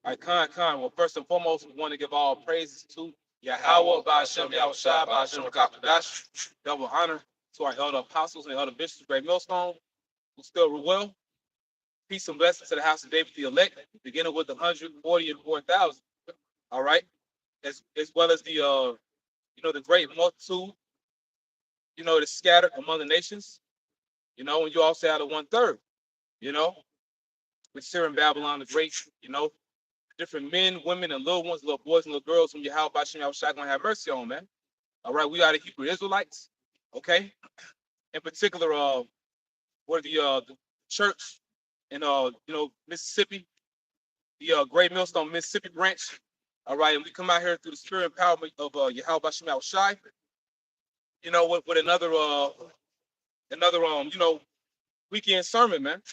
All right, Khan. Well, first and foremost, we want to give all praises to Yahweh, Ba'ashem, Yahushua, Ba'ashem, Rakakadash. Double honor to our elder apostles and elder bishops of Great Millstone, who still rule well. Peace and blessings to the house of David the elect, beginning with the 140 and 4,000. All right, as well as the the great multitude, that's scattered among the nations. And you also have the 1/3. You know, which here in Babylon the Great. Different men, women, and little ones, little boys, and little girls whom Yahweh Ba'ashem Yahushua gonna have mercy on, man. All right, we are the Hebrew Israelites. Okay, in particular, we're the church in Mississippi, the Great Millstone Mississippi branch. All right, and we come out here through the spirit empowerment of Yahweh Ba'ashem Yahushua. With another weekend sermon, man.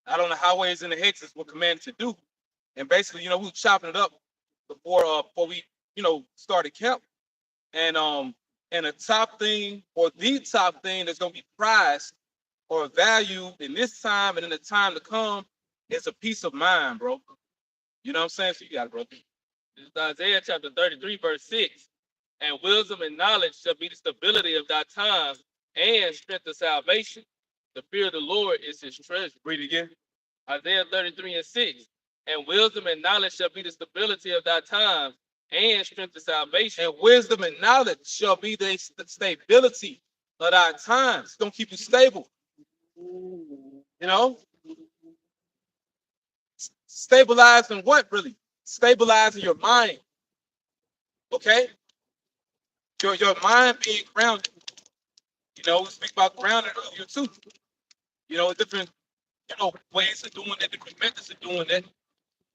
Out on the highways and the hedges, we're commanded to do. And basically, we were chopping it up before we, started camp. And the top thing that's gonna be prized or valued in this time and in the time to come is a peace of mind, bro. You know what I'm saying? So you got it, bro. This is Isaiah chapter 33, verse 6. And wisdom and knowledge shall be the stability of thy times and strength of salvation. The fear of the Lord is his treasure. Read it again. Isaiah 33 and 6. And wisdom and knowledge shall be the stability of thy times and strength of salvation. And wisdom and knowledge shall be the stability of thy times. It's going to keep you stable. Stabilizing what, really? Stabilizing your mind. Okay? Your mind being grounded. We speak about grounding earlier too. Different ways of doing that, different methods of doing that.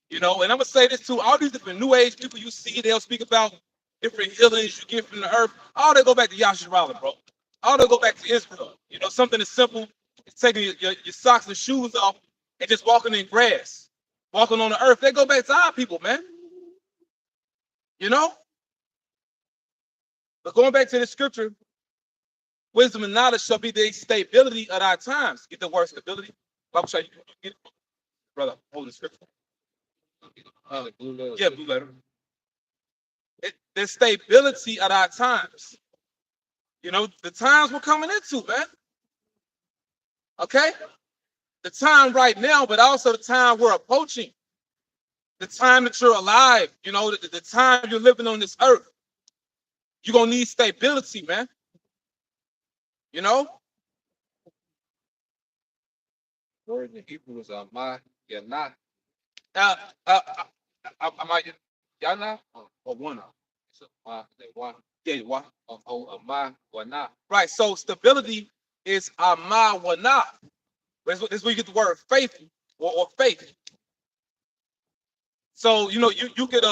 And I'm gonna say this too: all these different New Age people you see, they'll speak about different healings you get from the earth. All they go back to Yasharala, bro. All they go back to Israel. Something as simple as taking your socks and shoes off and just walking in grass, walking on the earth. They go back to our people, man. But going back to the scripture, wisdom and knowledge shall be the stability of our times. Get the word stability. Bible show you get it, brother. Hold the scripture. Blue letter. Yeah, blue letter. The stability of our times. The times we're coming into, man. Okay? The time right now, but also the time we're approaching. The time that you're alive, the time you're living on this earth. You're going to need stability, man. Word in Hebrew is Amah Yanah. Yana or Wana? Yeah, one. Amah Wana. Right. So stability is Amah Wana. That's where you get the word faith or faith. So you could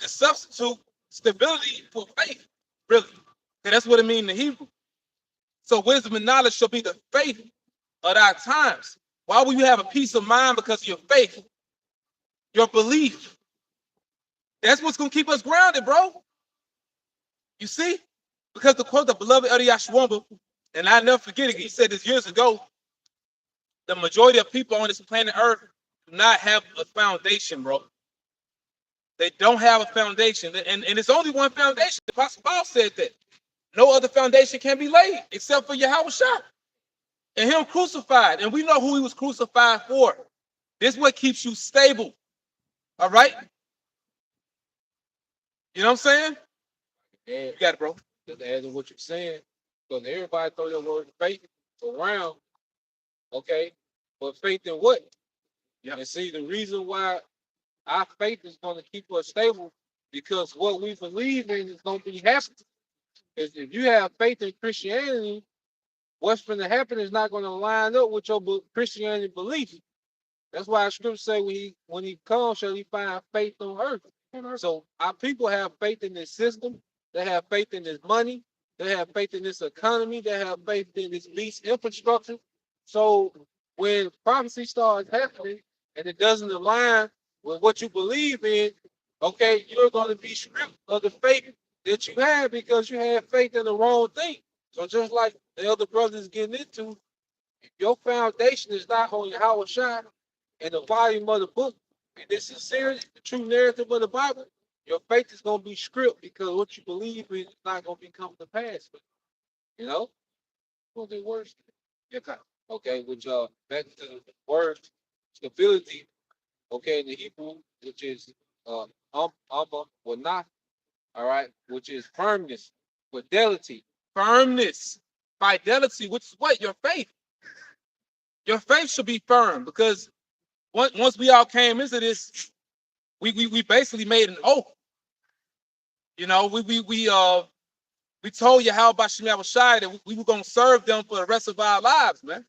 substitute stability for faith, really. And that's what it means in Hebrew. So wisdom and knowledge shall be the faith of our times. Why will you have a peace of mind? Because of your faith, your belief. That's what's gonna keep us grounded, bro. You see? Because the quote, the beloved Adi Yashwamba, and I never forget it, he said this years ago, the majority of people on this planet Earth do not have a foundation, bro. They don't have a foundation. And it's only one foundation. The Apostle Paul said that. No other foundation can be laid except for Yahweh Shah and him crucified. And we know who he was crucified for. This is what keeps you stable. All right? You know what I'm saying? And you got it, bro. Just adding what you're saying, because everybody throw your word faith around, okay? But faith in what? Yeah. And see, the reason why our faith is going to keep us stable, because what we believe in is going to be happening. If you have faith in Christianity, what's going to happen is not going to line up with your Christianity belief. That's why scripture say when he comes, shall he find faith on earth. So our people have faith in this system. They have faith in this money. They have faith in this economy. They have faith in this beast infrastructure. So when prophecy starts happening and it doesn't align with what you believe in, okay, you're going to be stripped of the faith that you have because you have faith in the wrong thing. So just like the other brothers getting into, if your foundation is not on Yahweh Shai in the volume of the book, and this is serious, the true narrative of the Bible, your faith is gonna be script because what you believe in is not gonna become the past. You know, what's the worst? Yeah, okay, which back to the word stability. Okay, in the Hebrew, which is or not, all right, which is firmness, fidelity. Firmness, fidelity, which is what? Your faith. Your faith should be firm because once we all came into this, we basically made an oath. You know, we told you how about Shemel Shai that we were gonna serve them for the rest of our lives, man.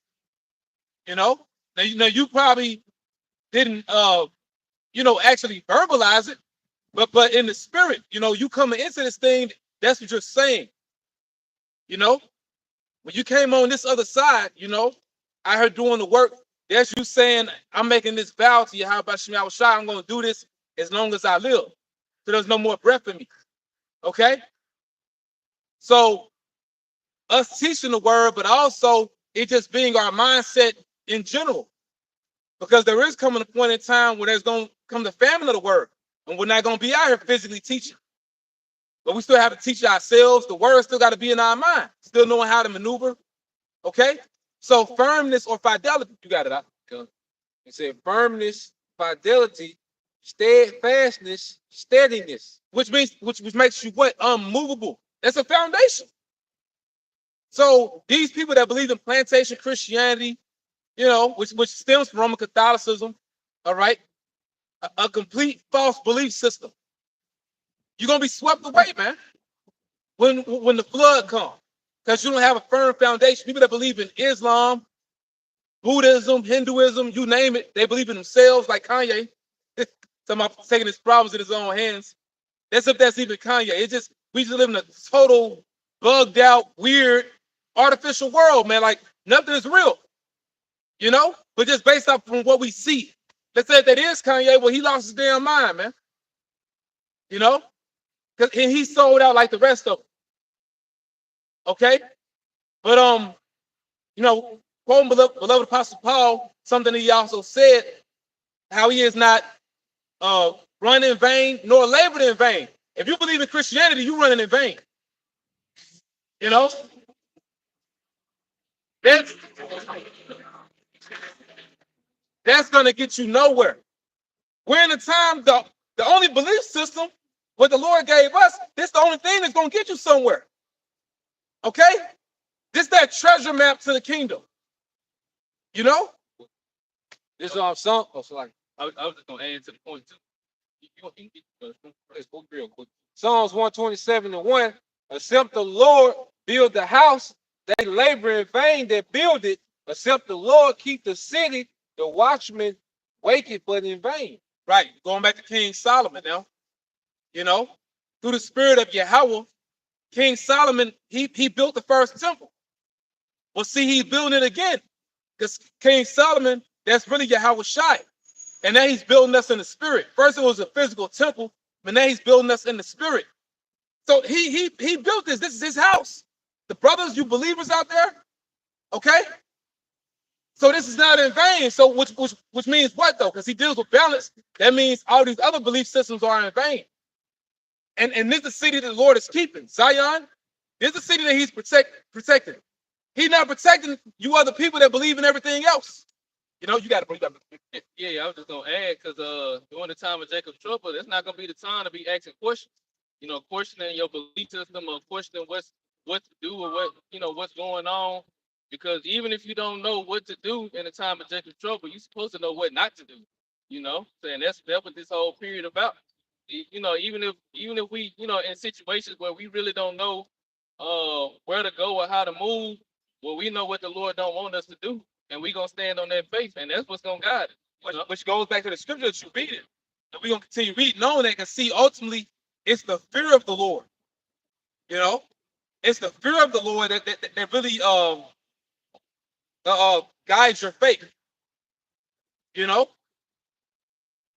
You know, now you probably didn't actually verbalize it, but in the spirit, you coming into this thing, that's what you're saying. You know, when you came on this other side, I heard doing the work. That's you saying, I'm making this vow to you. How about Shemel Shai? I'm gonna do this as long as I live. So there's no more breath in me. Okay? So us teaching the word, but also it just being our mindset in general. Because there is coming a point in time where there's going to come the famine of the word. And we're not going to be out here physically teaching. But we still have to teach ourselves. The word still got to be in our mind. Still knowing how to maneuver. Okay? So firmness or fidelity. You got it out. It said firmness, fidelity, steadfastness, steadiness. Which makes you what? Unmovable. That's a foundation. So these people that believe in plantation Christianity, which stems from Roman Catholicism, all right, a complete false belief system. You're gonna be swept away, man, when the flood comes, because you don't have a firm foundation. People that believe in Islam, Buddhism, Hinduism, you name it, they believe in themselves, like Kanye. Talking about taking his problems in his own hands. That's if that's even Kanye. We just live in a total bugged out, weird, artificial world, man. Like nothing is real, but just based off from what we see. Let's say that is Kanye. Well, he lost his damn mind, man. Because he sold out like the rest of them. Okay, but quoting beloved Apostle Paul, something he also said, how he is not run in vain nor labored in vain. If you believe in Christianity, you running in vain. That's gonna get you nowhere. We're in a time the only belief system what the Lord gave us, this the only thing that's gonna get you somewhere. Okay? This that treasure map to the kingdom. This is our song. I was just gonna add to the point too. Real quick. Psalms 127:1. Except the Lord build the house, they labor in vain that build it. Except the Lord keep the city, the watchman waketh but in vain. Right. Going back to King Solomon now. Through the spirit of Yahweh, King Solomon, he built the first temple. Well, see, he's building it again. Because King Solomon, that's really Yahweh Shai. And now he's building us in the spirit. First, it was a physical temple, but now he's building us in the spirit. So he built this. This is his house. The brothers, you believers out there, okay? So this is not in vain. So which means what though? Because he deals with balance. That means all these other belief systems are in vain. And this is the city that the Lord is keeping. Zion, this is the city that he's protecting. He's not protecting you other people that believe in everything else. You got to believe that. Yeah, I was just gonna add because during the time of Jacob's trouble, it's not gonna be the time to be asking questions. Questioning your belief system or questioning what to do or what's going on. Because even if you don't know what to do in the time of Jacob's trouble, you're supposed to know what not to do. And that's what this whole period about. Even if we in situations where we really don't know where to go or how to move, well, we know what the Lord don't want us to do, and we gonna stand on that faith, and that's what's gonna guide it. Which goes back to the scripture that you read it. And we're gonna continue reading on that and see ultimately it's the fear of the Lord. It's the fear of the Lord that really guides your faith.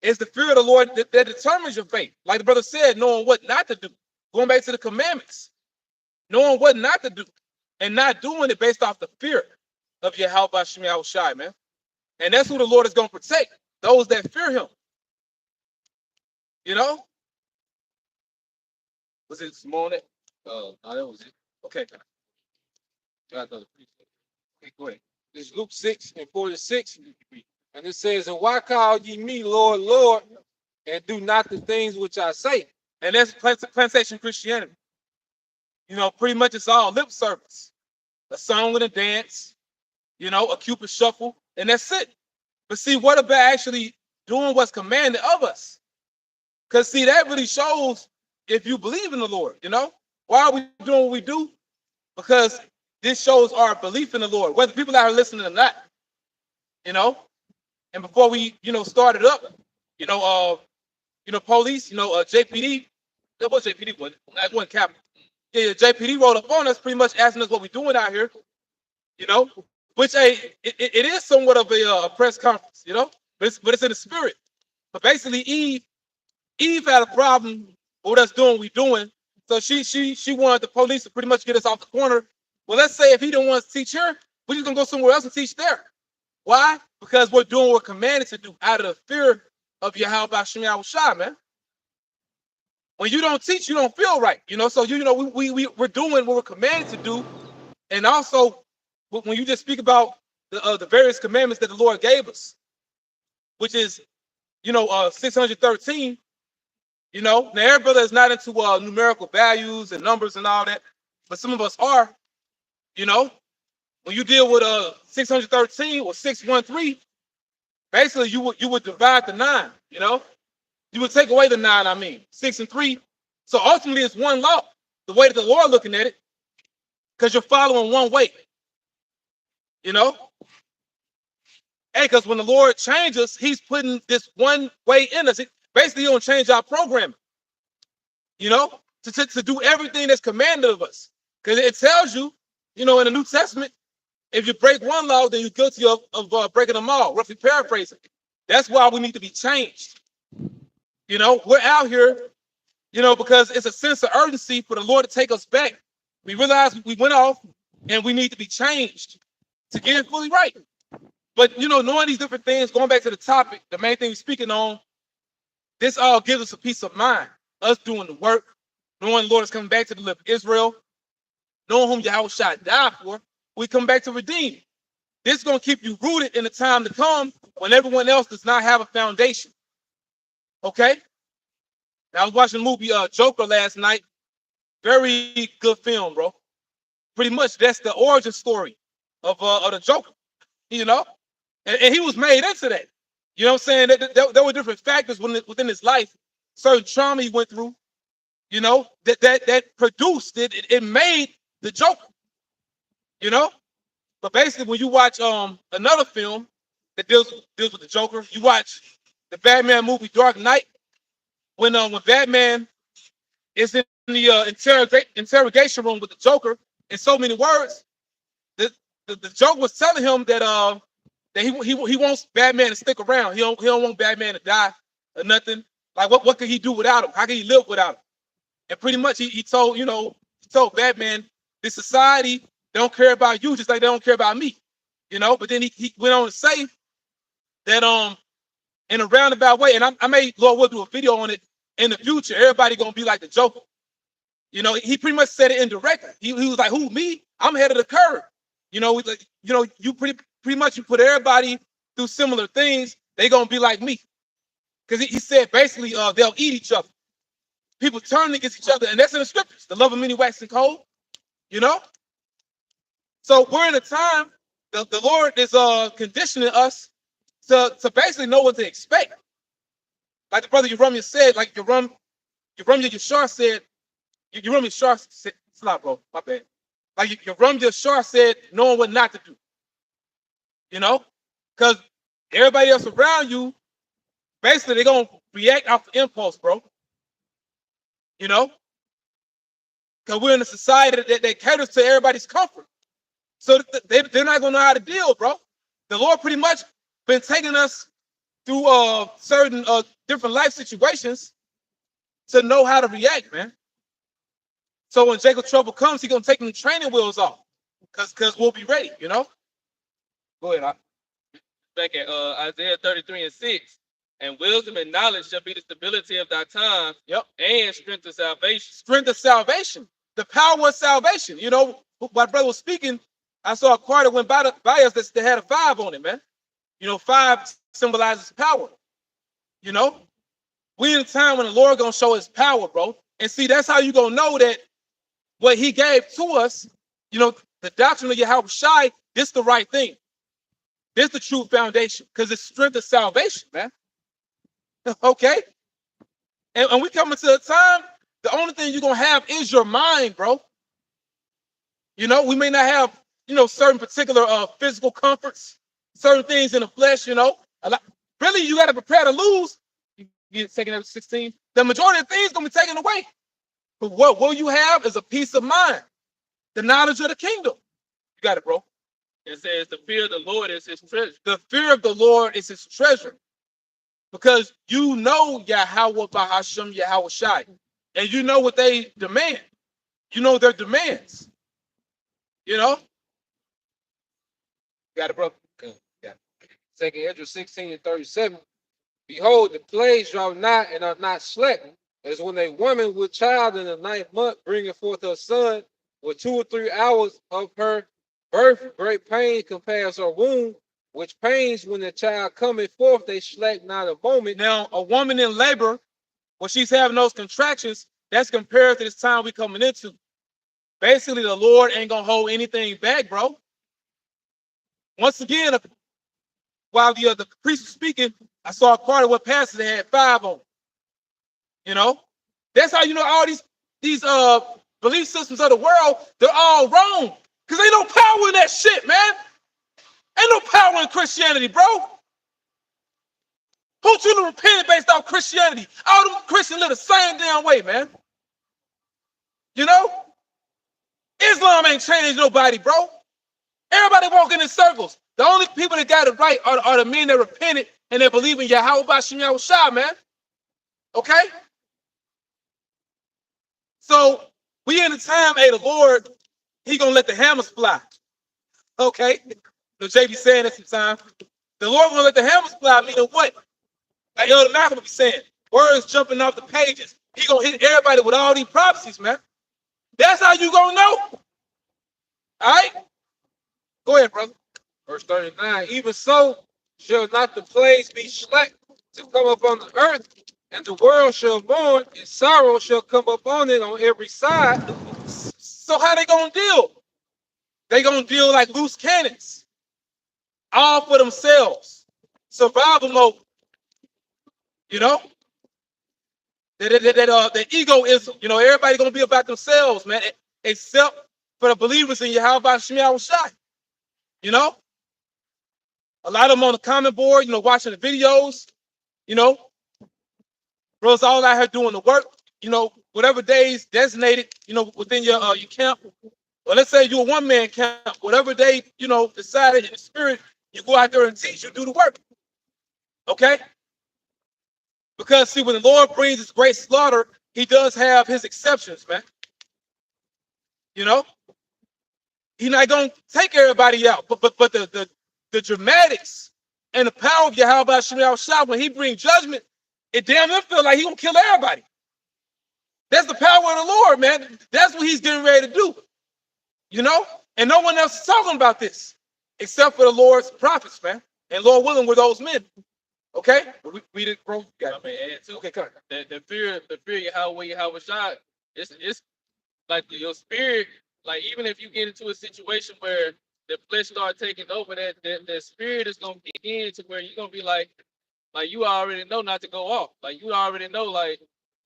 It's the fear of the Lord that determines your faith. Like the brother said, knowing what not to do. Going back to the commandments. Knowing what not to do. And not doing it based off the fear of Yahweh Shem Shai, man. And that's who the Lord is going to protect. those that fear him. You know? Was it some more on it? No, that was it. Okay. Got another piece. Okay, go ahead. This is Luke 6:46. And it says, and why call ye me Lord, Lord, and do not the things which I say? And that's plantation Christianity. You know, pretty much it's all lip service. A song and a dance, you know, a Cupid shuffle, and that's it. But see, what about actually doing what's commanded of us? Because see, that really shows if you believe in the Lord, you know? Why are we doing what we do? Because this shows our belief in the Lord, whether people are listening or not, you know? And before we, you know, started up, police, JPD, that was JPD, that wasn't Captain. Yeah, JPD rolled up on us, pretty much asking us what we're doing out here, you know, which it is somewhat of a press conference, you know, but it's in the spirit. But basically, Eve had a problem with us doing what we're doing, so she wanted the police to pretty much get us off the corner. Well, let's say if he don't want to teach her, we're just gonna go somewhere else and teach there. Why? Because we're doing what we're commanded to do out of the fear of Yahweh B'Shem Yahushua, man. When you don't teach, you don't feel right, you know. So we're doing what we're commanded to do, and also when you just speak about the various commandments that the Lord gave us, which is 613. You know, now everybody is not into numerical values and numbers and all that, but some of us are. You know, when you deal with 613 or 613, basically you would divide the 9. You know, you would take away the 9. I mean, 6 and 3. So ultimately, it's one law. The way that the Lord looking at it, because you're following one way. You know, hey, because when the Lord changes, He's putting this one way in us. Basically, He don't change our programming. You know, to do everything that's commanded of us, because it tells you, in the New Testament, if you break one law, then you're guilty of breaking them all. Roughly paraphrasing. That's why we need to be changed. You know, we're out here, because it's a sense of urgency for the Lord to take us back. We realize we went off and we need to be changed to get it fully right. But, knowing these different things, going back to the topic, the main thing we're speaking on, this all gives us a peace of mind. Us doing the work, knowing the Lord is coming back to deliver Israel, knowing whom Yahushua died for, we come back to redeem. This is going to keep you rooted in the time to come when everyone else does not have a foundation. Okay? Now, I was watching the movie Joker last night. Very good film, bro. Pretty much that's the origin story of the Joker, And he was made into that. You know what I'm saying? There were different factors within his life, certain trauma he went through, that produced it. It made the Joker, But basically, when you watch another film that deals with the Joker, you watch the Batman movie Dark Knight. When Batman is in the interrogation room with the Joker, in so many words, the Joker was telling him that he wants Batman to stick around. He don't want Batman to die or nothing. Like what could he do without him? How can he live without him? And pretty much he told Batman, this society don't care about you just like they don't care about me. But then he went on to say that in a roundabout way, and I may, Lord, we'll do a video on it in the future. Everybody gonna be like the Joker. He pretty much said it indirectly. He was like, who, me? I'm ahead of the curve. You pretty much you put everybody through similar things, they gonna be like me. Because he said basically they'll eat each other. People turn against each other, and that's in the scriptures. The love of many waxing cold, So we're in a time the Lord is conditioning us to basically know what to expect. Like the brother Yerumia said, like Yerumia Yashar said, Yerumia Yashar said, stop, bro, my bad. Like Yerumia Yashar said, knowing what not to do. Because everybody else around you, basically they're gonna react off the impulse, bro. Because we're in a society that caters to everybody's comfort. So they're not going to know how to deal, bro. The Lord pretty much been taking us through certain different life situations to know how to react, man. So when Jacob trouble comes, he's going to take them training wheels off because we'll be ready, Go ahead, back at Isaiah 33:6. And wisdom and knowledge shall be the stability of thy time. Yep. And strength of salvation. Strength of salvation. The power of salvation. You know, my brother was speaking. I saw a car that went by us that had a 5 on it, man. You know, 5 symbolizes power. You know, we in a time when the Lord gonna show his power, bro. And see, that's how you gonna know that what he gave to us, you know, the doctrine of Yahweh Shai, this the right thing. This the true foundation, because it's strength of salvation, man. Okay? And we coming to a time, the only thing you're gonna have is your mind, bro. You know, we may not have, you know, certain particular physical comforts, certain things in the flesh, you know. Really, you gotta prepare to lose. You get taken at 16. The majority of things gonna be taken away. But what will you have is a peace of mind, the knowledge of the kingdom. You got it, bro. It says the fear of the Lord is his treasure. The fear of the Lord is his treasure. Because you know Yahweh Bahasham Yahweh Shai. And you know what they demand. You know their demands. You know? Got it, bro. Okay. Yeah. 2 Ezra 16:37. Behold, the plagues draw not and are not slackened, as when a woman with child in the 9th month bringeth forth her son, with 2 or 3 hours of her birth, great pain compares her womb, which pains when the child cometh forth, they slack not a moment. Now, a woman in labor, when she's having those contractions, that's compared to this time we coming into. Basically, the Lord ain't gonna hold anything back, bro. Once again, while the priest was speaking, I saw a part of what pastor that had 5 on. You know, that's how you know all these belief systems of the world, they're all wrong. Because ain't no power in that shit, man. Ain't no power in Christianity, bro. Who truly repented based off Christianity? All them Christians live the same damn way, man. You know? Islam ain't changed nobody, bro. Everybody walking in circles. The only people that got it right are the men that repented and that believe in Yahweh Bashim Yahweh Shah, man. Okay? So we in the time, hey, the Lord, he gonna let the hammers fly. Okay? The JB saying that sometimes. The Lord gonna let the hammers fly, meaning what? Like Elder Malcolm be saying, words jumping off the pages. He gonna hit everybody with all these prophecies, man. That's how you gonna know. All right? Go ahead, brother. Verse 39. Even so shall not the plagues be slack to come upon the earth, and the world shall mourn, and sorrow shall come upon it on every side. So how they gonna deal? They gonna deal like loose cannons, all for themselves, survival mode. You know, that egoism. You know, everybody gonna be about themselves, man, except for the believers in Yahweh Shemiah Shai. You know, a lot of them on the comment board. You know, watching the videos. You know, brothers all out here doing the work. You know, whatever days designated. You know, within your camp. Well, let's say you're a one-man camp. Whatever day, you know, decided in the spirit, you go out there and teach, you do the work. Okay? Because, see, when the Lord brings his great slaughter, he does have his exceptions, man. You know? He's not going to take everybody out. But the dramatics and the power of Yahweh Shemiah Shah, when he brings judgment, it damn near feel like he's going to kill everybody. That's the power of the Lord, man. That's what he's getting ready to do. You know, and no one else is talking about this except for the Lord's prophets, man. And Lord willing, we're those men. Okay, read it, bro. I mean, add to Okay, come on. the fear Yahweh Shai. It's like your spirit. Like even if you get into a situation where the flesh start taking over, that spirit is gonna kick in to where you're gonna be like you already know not to go off. Like you already know, like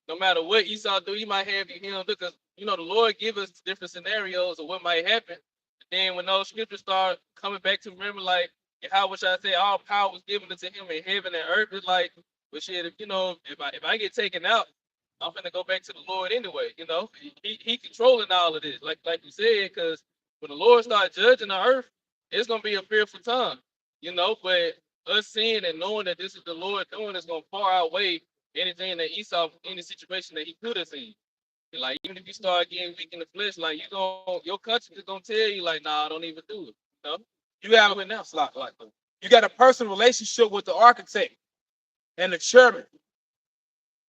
no matter what Esau do, he might have you healed because you know the Lord give us different scenarios of what might happen. And then when those scriptures start coming back to remember, like how would I say all power was given to him in heaven and earth, it's like, well shit, if you know, if I get taken out, I'm gonna go back to the Lord anyway. You know, he controlling all of this, like you said, because when the Lord starts judging the earth, it's gonna be a fearful time, you know. But us seeing and knowing that this is the Lord doing is gonna far outweigh anything that Esau, any situation that he could have seen. Like even if you start getting weak in the flesh, like your conscience is gonna tell you, like, nah, don't even do it. You know, You have it now, Slot. Like, You got a personal relationship with the architect and the chairman.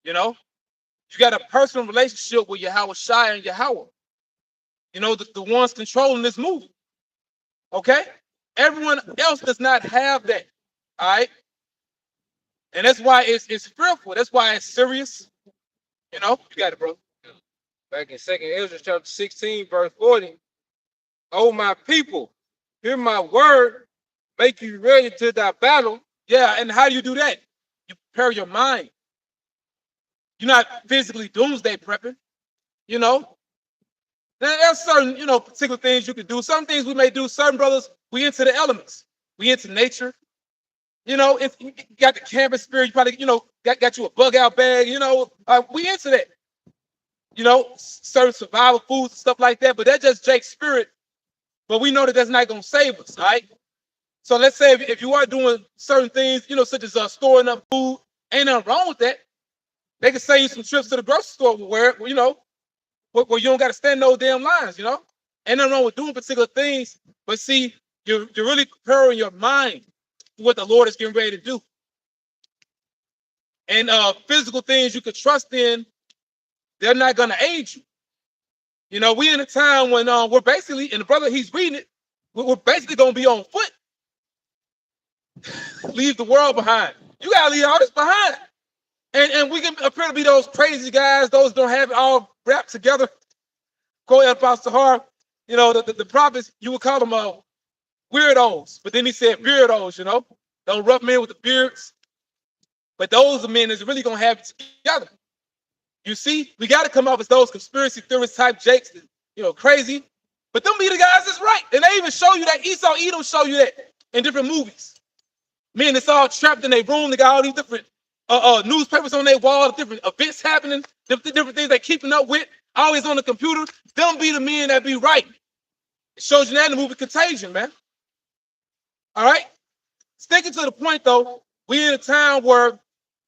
You know, you got a personal relationship with Yahweh Shai and Yahweh. You know, the ones controlling this movie. Okay? Everyone else does not have that. All right? And that's why it's fearful. That's why it's serious. You know, you got it, bro. Back in 2nd Ezra chapter 16, verse 40. Oh, my people, hear my word, make you ready to thy battle. Yeah, and how do you do that? You prepare your mind. You're not physically doomsday prepping, you know. There's certain, particular things you can do. Some things we may do. Certain brothers, we into the elements. We into nature. You know, if you got the campus spirit, you probably, got you a bug out bag, we into that. You know, certain survival foods and stuff like that. But that's just Jake's spirit. But we know that that's not going to save us, all right? So let's say if you are doing certain things, such as storing up food, ain't nothing wrong with that. They can save you some trips to the grocery store where you don't got to stand no damn lines, Ain't nothing wrong with doing particular things. But see, you're really preparing your mind for what the Lord is getting ready to do. And physical things you could trust in, they're not going to aid you. You know, we in a time when we're basically, and the brother, he's reading it, we're basically going to be on foot. Leave the world behind. You got to leave all this behind. And we can appear to be those crazy guys, those don't have it all wrapped together. Go ahead, Pastor Har. You know, the prophets, you would call them weirdos. But then he said weirdos, Those rough men with the beards. But those are men that's really going to have it together. You see, we got to come up as those conspiracy theorist type Jakes, crazy. But them be the guys that's right. And they even show you that. Esau Edom show you that in different movies. Men that's all trapped in their room. They got all these different newspapers on their wall, different events happening, different things they're keeping up with, always on the computer. Them be the men that be right. It shows you that in the movie Contagion, man. All right? Sticking to the point, though, we in a time where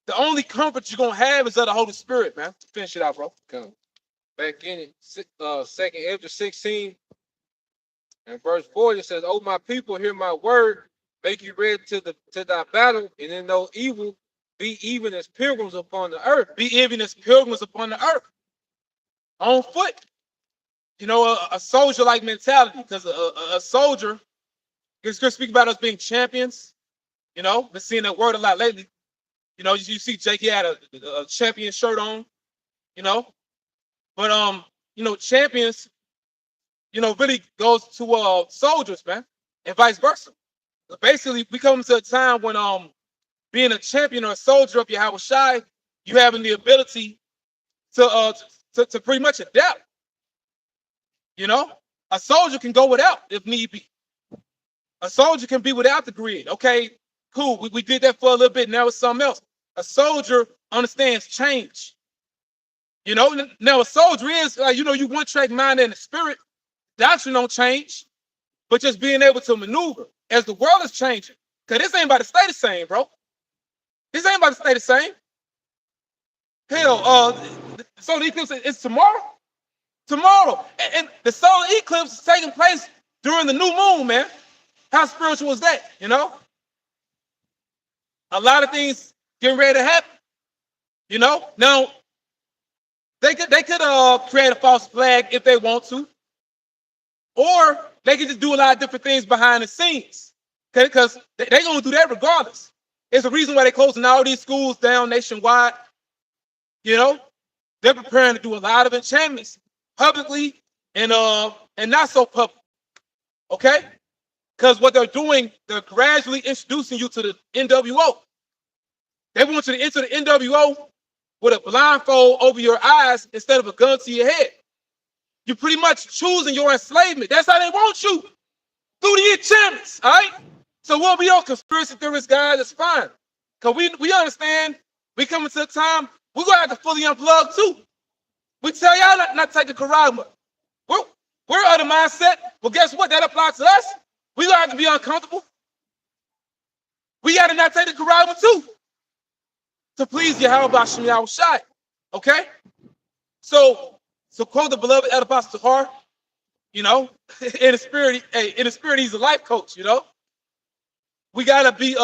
the only comfort you're going to have is of the Holy Spirit, man. Finish it out, bro. Come. Back in it, 2nd Ezra 16 and verse 40 says, oh, my people, hear my word, make you ready to thy battle, and in no evil, be even as pilgrims upon the earth. Be even as pilgrims upon the earth. On foot. A soldier-like mentality, because a soldier, is going to speak about us being champions. Been seeing that word a lot lately. You see Jake, he had a champion shirt on, But, champions, really goes to soldiers, man, and vice versa. So basically, we come to a time when being a champion or a soldier of Yahweh Shai, you having the ability to pretty much adapt. A soldier can go without if need be. A soldier can be without the grid. Okay, cool. We did that for a little bit. Now it's something else. A soldier understands change. Now a soldier is, you one track mind and the spirit. Doctrine don't change, but just being able to maneuver as the world is changing. Because this ain't about to stay the same, bro. This ain't about to stay the same. Hell, the solar eclipse is tomorrow. Tomorrow. And the solar eclipse is taking place during the new moon, man. How spiritual is that, A lot of things getting ready to happen. Now they could create a false flag if they want to, or they could just do a lot of different things behind the scenes, because they're gonna do that regardless. It's a reason why they're closing all these schools down nationwide. They're preparing to do a lot of enchantments publicly and not so public. Okay, because what they're doing, they're gradually introducing you to the NWO. They want you to enter the NWO with a blindfold over your eyes instead of a gun to your head. You're pretty much choosing your enslavement. That's how they want you, through the enchantments, all right? So we'll be on conspiracy theorists, guys. It's fine. Because we understand we coming to a time we're going to have to fully unplug, too. We tell y'all not to take the Karagma. We're of the mindset. Well, guess what? That applies to us. We're going to have to be uncomfortable. We got to not take the Karagma, too, to please Yahweh Bashem Yahweh Shai. Okay? So quote the beloved Elder Pastor Har, in the spirit, he's a life coach, we gotta be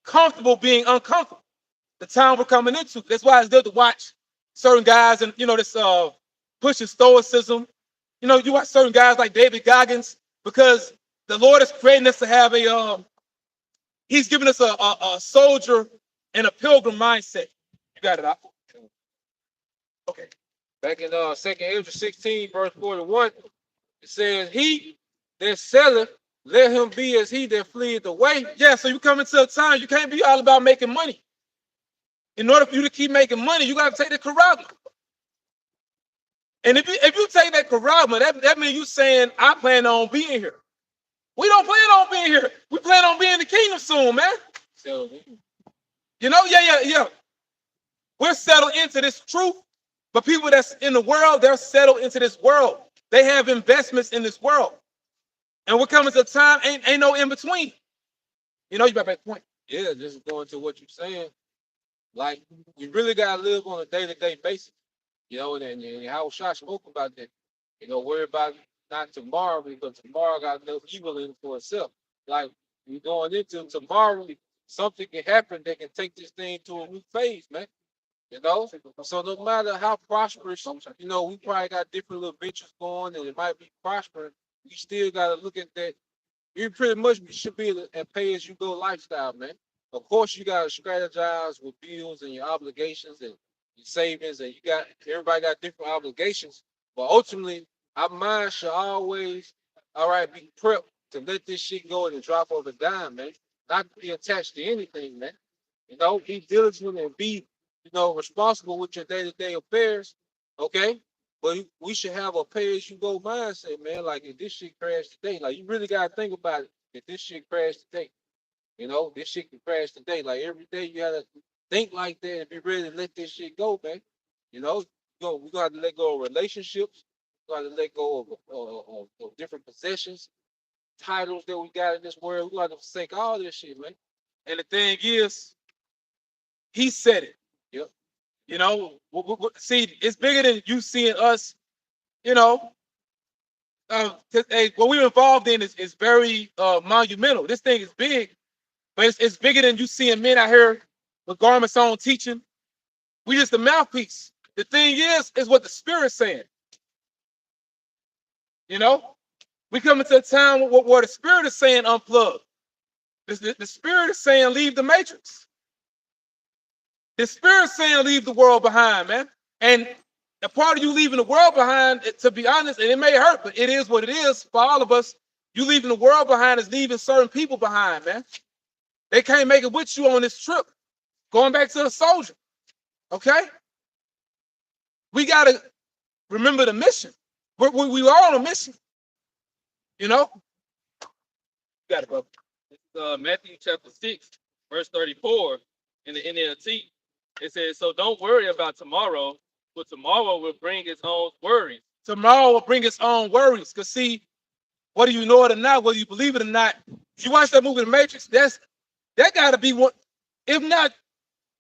comfortable being uncomfortable. The time we're coming into. That's why it's good to watch certain guys and this pushing stoicism. You watch certain guys like David Goggins because the Lord is creating us to have He's giving us a soldier and a pilgrim mindset. You got it out. Okay. Back in 2nd Ezra 16, verse 41, it says, "He that selleth, let him be as he that fleeth away." Yeah, so you come into a time, you can't be all about making money. In order for you to keep making money, you got to take the charagma. And if you take that charagma, that means you saying, I plan on being here. We don't plan on being here. We plan on being in the kingdom soon, man. So, Yeah. We're settled into this truth. But people that's in the world, they're settled into this world. They have investments in this world. And we're coming to a time, ain't no in between. You got that point. yeah, just going to what you're saying. Like, you really got to live on a day-to-day basis. And how Shah spoke about that. Worry about not tomorrow because tomorrow got enough evil in it for itself. Like, you going into tomorrow, something can happen that can take this thing to a new phase, man. So no matter how prosperous, we probably got different little ventures going and it might be prospering. You still got to look at that. You pretty much should be a pay-as-you-go lifestyle, man. Of course, you got to strategize with bills and your obligations and your savings, and everybody got different obligations. But ultimately, our mind should always, be prepped to let this shit go and drop over a dime, man. Not be attached to anything, man. Be diligent and be, responsible with your day-to-day affairs, okay? But we should have a pay-as-you-go mindset, man. Like, if this shit crashed today, like, you really got to think about it. If this shit crashed today, this shit can crash today. Like, every day you got to think like that and be ready to let this shit go, man. We're going to have to let go of relationships. We're going to let go of different possessions, titles that we got in this world. We're going to forsake all this shit, man. And the thing is, he said it. Yep. See, it's bigger than you seeing us, what we're involved in is very monumental. This thing is big, but it's bigger than you seeing men out here with garments on teaching. We just the mouthpiece. The thing is what the Spirit's saying. We come into a time where the Spirit is saying unplug. The Spirit is saying leave the matrix. The Spirit is saying leave the world behind, man. And a part of you leaving the world behind, to be honest, and it may hurt, but it is what it is for all of us. You leaving the world behind is leaving certain people behind, man. They can't make it with you on this trip. Going back to the soldier, okay? We got to remember the mission. We are on a mission, You got it, bro. Matthew chapter 6, verse 34 in the NLT. It says, "So don't worry about tomorrow, for tomorrow will bring its own worries." Tomorrow will bring its own worries. Because see, whether you know it or not, whether you believe it or not, if you watch that movie, The Matrix, that got to be one, if not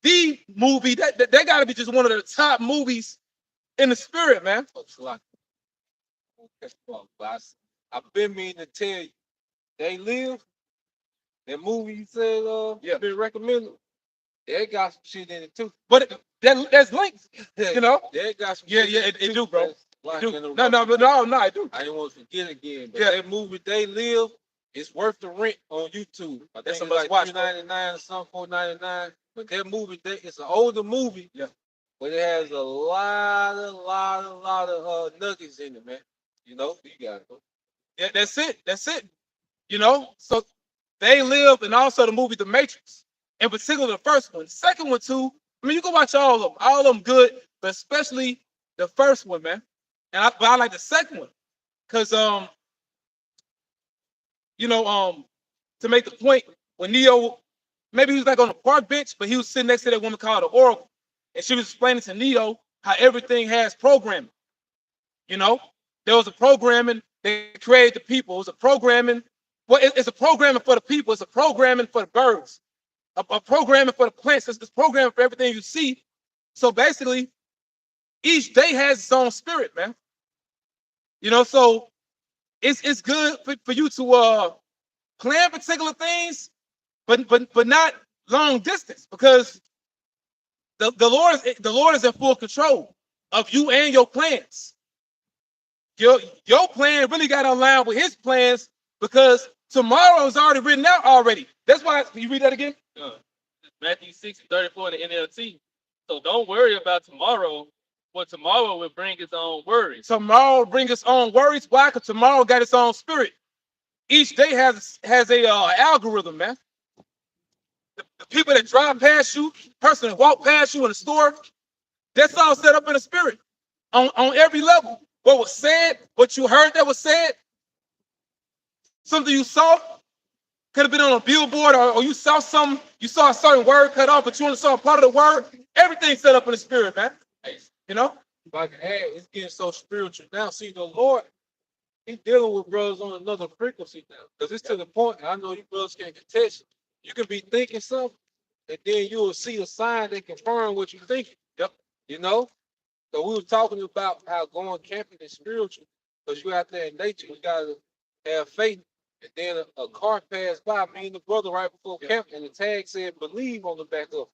the movie, that got to be just one of the top movies in the spirit, man. I've been meaning to tell you, They Live, that movie you said been recommended, they got some shit in it too. But that's links, They got some shit it do, bro. No, I do. I didn't want to forget again, but Yeah. that movie They Live, it's worth the rent on YouTube. I think it's like $3.99 or something, $4.99. But that movie, it's an older movie. Yeah. But it has a lot of nuggets in it, man. You got it. Yeah, that's it. So They Live, and also the movie The Matrix. In particular, the first one. The second one, too. I mean, you can watch all of them. All of them good, but especially the first one, man. But I like the second one. Because, to make the point, when Neo, maybe he was like on a park bench, but he was sitting next to that woman called the Oracle. And she was explaining to Neo how everything has programming. There was a programming that created the people. It was a programming. Well, it's a programming for the people. It's a programming for the birds. A programming for the plants. It's programming for everything you see. So basically, each day has its own spirit, man. So it's good for you to plan particular things, but not long distance, because the Lord is in full control of you and your plans. Your plan really got to align with his plans, because tomorrow is already written out already. That's why, you read that again? Matthew 6:34 in the NLT. So don't worry about tomorrow, for tomorrow will bring its own worries. Tomorrow bring its own worries. Why? Because tomorrow got its own spirit. Each day has a algorithm, man. The people that drive past you, person that walk past you in the store, that's all set up in the spirit on every level. What was said, what you heard that was said, something you saw, could have been on a billboard, or you saw something, you saw a certain word cut off, but you only saw a part of the word. Everything's set up in the spirit, man. You know? If I can add, it's getting so spiritual now. See, the Lord, he's dealing with brothers on another frequency now. Because it's to the point, and I know you brothers can contest, you can be thinking something, and then you will see a sign that confirm what you're thinking. Yep. You know? So we were talking about how going camping is spiritual, because you out there in nature, you got to have faith. And then a car passed by me and the brother right before camp, and the tag said "believe" on the back of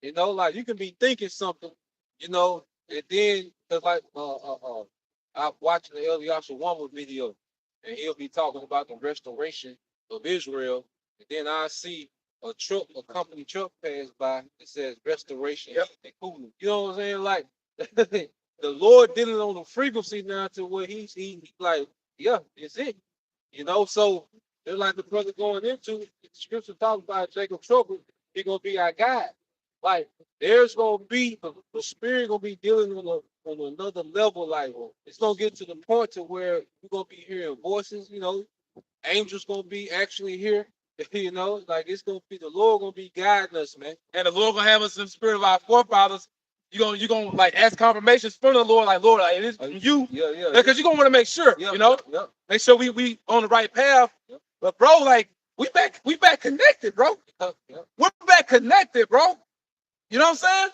it. You know, like you can be thinking something, you know, and then cause like I'm watching the Eliasha Wama video, and he'll be talking about the restoration of Israel, and then I see a company truck pass by that says restoration. Yep. You know what I'm saying? Like the Lord dealing on the frequency now to where he like, yeah, it's it. You know, so they're like the brother going into the scripture talks about Jacob trouble, he's gonna be our guide. Like there's gonna be the spirit gonna be dealing on another level. Like it's gonna get to the point to where you're gonna be hearing voices, you know, angels gonna be actually here, you know, like it's gonna be the Lord gonna be guiding us, man. And the Lord gonna have us in the spirit of our forefathers. You're gonna like ask confirmations from the Lord, like, Lord, like, it is from you. Yeah. Because you're gonna want to make sure, you know, make sure we on the right path. But bro, like we back connected, bro. We're back connected, bro. You know what I'm saying?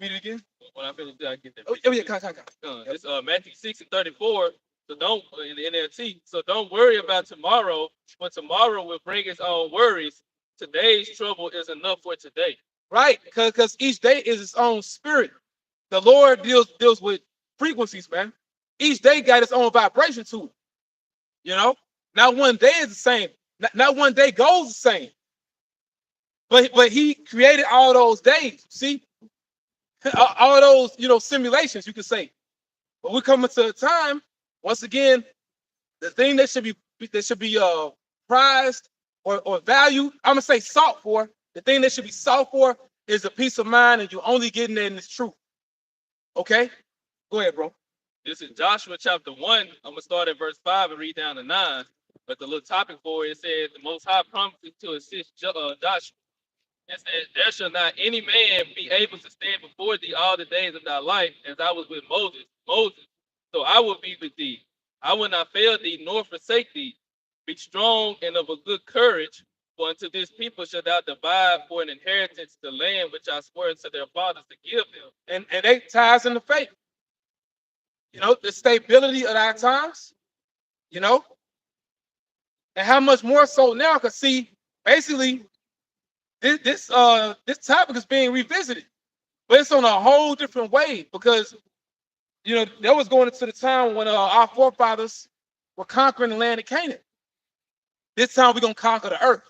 Read it again. When I finish, I get that. Oh yeah, come. It's Matthew 6:34. So don't in the NLT. So don't worry about tomorrow, for tomorrow will bring its own worries. Today's trouble is enough for today. Right, because each day is its own spirit. The Lord deals with frequencies, man. Each day got its own vibration to it. You know, not one day is the same. Not one day goes the same. But he created all those days. See, all those, you know, simulations, you could say. But we're coming to a time, once again, the thing that should be prized or valued, I'm gonna say sought for. The thing that should be sought for is a peace of mind, and you're only getting it in this truth. Okay? Go ahead, bro. This is Joshua chapter 1. I'm going to start at verse 5 and read down to 9. But the little topic for it said, the Most High promised to assist Joshua. It said, there shall not any man be able to stand before thee all the days of thy life, as I was with Moses. So I will be with thee. I will not fail thee, nor forsake thee. Be strong and of a good courage, for unto this people shalt thou divide for an inheritance the land which I swore unto their fathers to give them. And they ties into faith. You know, the stability of our times, you know, and how much more so now, because see, basically, this topic is being revisited, but it's on a whole different way, because, you know, that was going into the time when our forefathers were conquering the land of Canaan. This time we're going to conquer the earth.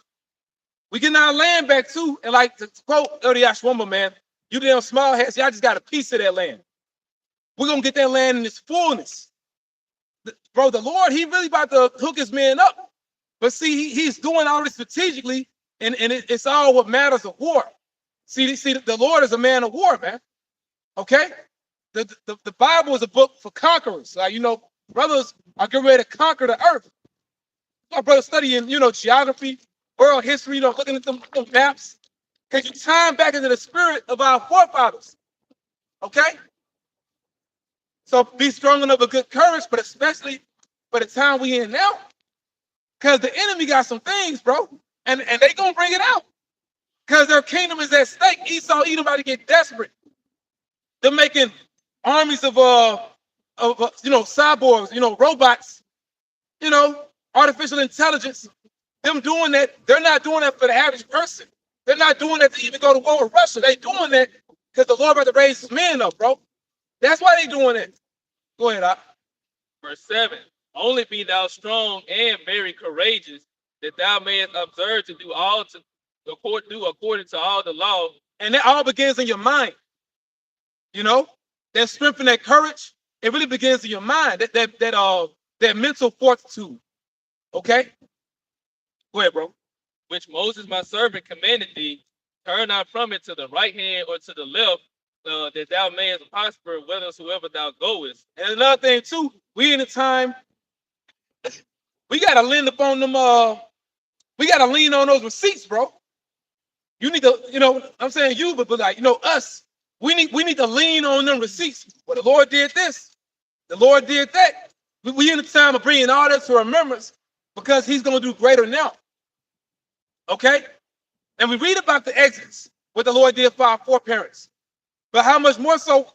We getting our land back too, and like to quote Eliasha Wama, man, you damn small heads, y'all just got a piece of that land. We're going to get that land in its fullness. Bro, the Lord, he really about to hook his men up. But see, he's doing all this strategically, and it's all what matters of war. See, the Lord is a man of war, man. Okay? The Bible is a book for conquerors. Like, you know, brothers are getting ready to conquer the earth. My brother studying, you know, geography, world history, you know, looking at them maps. Can you time back into the spirit of our forefathers? Okay? So be strong enough of good courage, but especially for the time we in now. Because the enemy got some things, bro. And they gonna bring it out. Because their kingdom is at stake. Esau, Edom about to get desperate. They're making armies of you know, cyborgs, you know, robots, you know, artificial intelligence them doing that, they're not doing that for the average person. They're not doing that to even go to war with Russia. They doing that because the Lord about to raise his men up, bro. That's why they doing it. Go ahead, Op. Verse 7. Only be thou strong and very courageous, that thou mayest observe to do according to all the law. And that all begins in your mind. You know, that strength and that courage, it really begins in your mind. That mental fortitude. Okay? Go ahead, bro. Which Moses my servant commanded thee, turn not from it to the right hand or to the left, that thou mayest prosper whithersoever thou goest. And another thing too, we in a time, we gotta lean upon them, we gotta lean on those receipts, bro. You need to, I'm saying you, but like, us, we need to lean on them receipts. Well, the Lord did this, the Lord did that. We in the time of bringing all that to remembrance because he's gonna do greater now. Okay? And we read about the Exodus, what the Lord did for our foreparents. But how much more so